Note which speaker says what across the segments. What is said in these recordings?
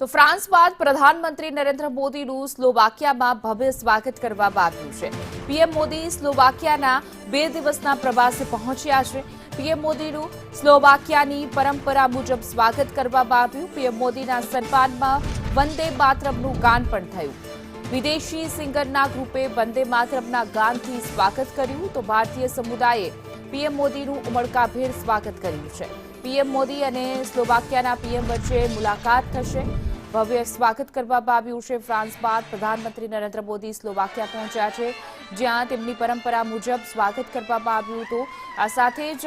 Speaker 1: તો ફ્રાન્સ બાદ પ્રધાનમંત્રી નરેન્દ્ર મોદીનું સ્લોવાકિયામાં ભવ્ય સ્વાગત કરવામાં આવ્યું છે. પીએમ મોદી સ્લોવાકિયાના 2 દિવસના પ્રવાસે પહોંચ્યા છે. પીએમ મોદીનું સ્લોવાકિયાની પરંપરા મુજબ સ્વાગત કરવામાં આવ્યું. પીએમ મોદીના સન્માનમાં વંદે માતરમનું ગાન પણ થયું. વિદેશી સિંગરના ગ્રુપે વંદે માતરમના ગાનથી સ્વાગત કર્યું તો ભારતીય સમુદાયે પીએમ મોદીનું ઉમળકાભેર સ્વાગત કર્યું છે. પીએમ મોદી અને સ્લોવાકિયાના પીએમ વચ્ચે મુલાકાત થશે. ભવ્ય સ્વાગત કરવામાં આવ્યું છે. ફ્રાન્સ બાદ પ્રધાનમંત્રી નરેન્દ્ર મોદી સ્લોવાકિયા પહોંચ્યા છે, જ્યાં તેમની પરંપરા મુજબ સ્વાગત કરવામાં આવ્યું હતું. આ સાથે જ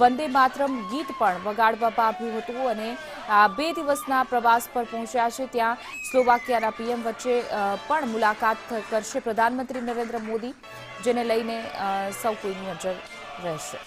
Speaker 1: વંદે માતરમ ગીત પણ વગાડવામાં આવ્યું હતું અને આ 2 દિવસના પ્રવાસ પર પહોંચ્યા છે. ત્યાં સ્લોવાકિયાના પીએમ વચ્ચે પણ મુલાકાત કરશે પ્રધાનમંત્રી નરેન્દ્ર મોદી, જેને લઈને સૌ કોઈની નજર રહેશે.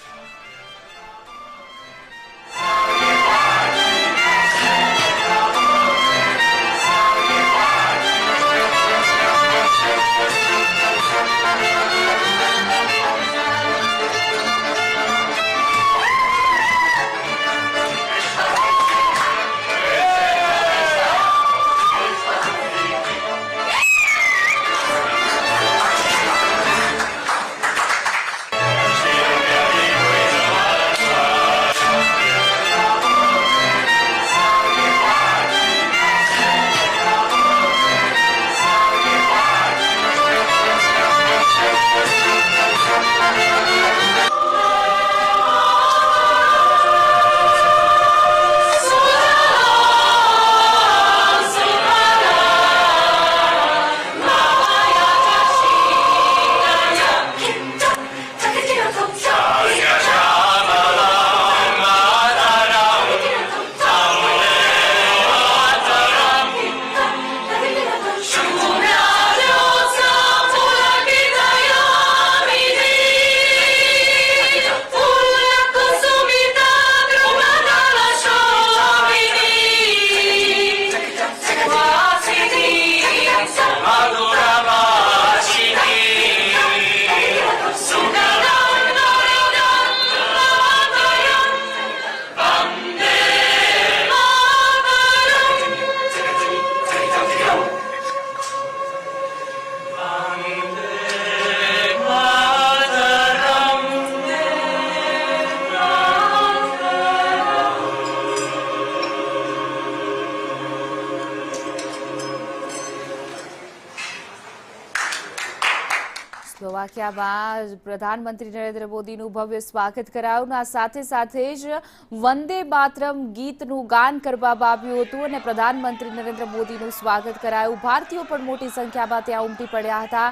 Speaker 1: સ્લોવાકિયામાં પ્રધાનમંત્રી નરેન્દ્ર મોદીનું ભવ્ય સ્વાગત કરાયું. સાથે જ વંદે માતરમ ગીતનું ગાન કરવામાં આવ્યું હતું અને પ્રધાનમંત્રી નરેન્દ્ર મોદીનું સ્વાગત કરાયું. ભારતીયો પણ મોટી સંખ્યામાં ત્યાં ઉમટી પડ્યા હતા.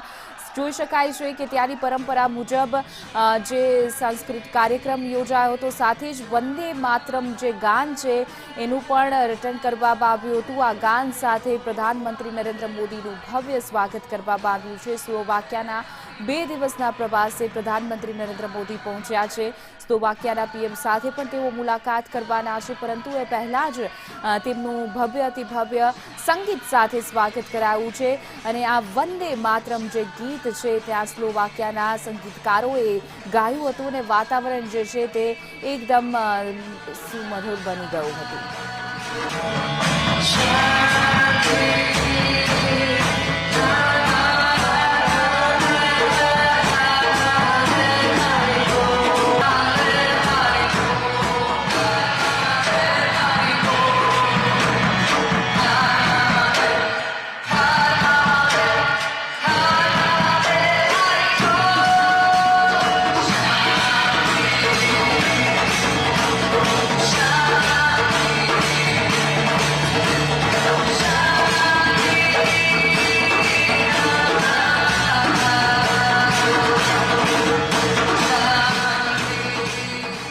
Speaker 1: જોઈ શકાય છે કે ત્યાંની પરંપરા મુજબ જે સાંસ્કૃતિક કાર્યક્રમ યોજાયો હતો, સાથે જ વંદે માતરમ જે ગાન છે એનું પણ રટણ કરવામાં આવ્યું હતું. આ ગાન સાથે પ્રધાનમંત્રી નરેન્દ્ર મોદીનું ભવ્ય સ્વાગત કરવામાં આવ્યું છે. સ્લોવાકિયાના 2 દિવસના પ્રવાસે પ્રધાનમંત્રી નરેન્દ્ર મોદી પહોંચ્યા છે. સ્લોવાકિયાના પીએમ સાથે પણ તેઓ મુલાકાત કરવાના છે, પરંતુ એ પહેલા જ તેમનું અતિ ભવ્ય સંગીત સાથે સ્વાગત કરાયું છે. અને આ વંદે માતરમ જે ગીત છે ત્યાં સ્લોવાકિયાના સંગીતકારોએ ગાયું હતું અને વાતાવરણ જે છે તે એકદમ સુમધુર બની ગયું હતું.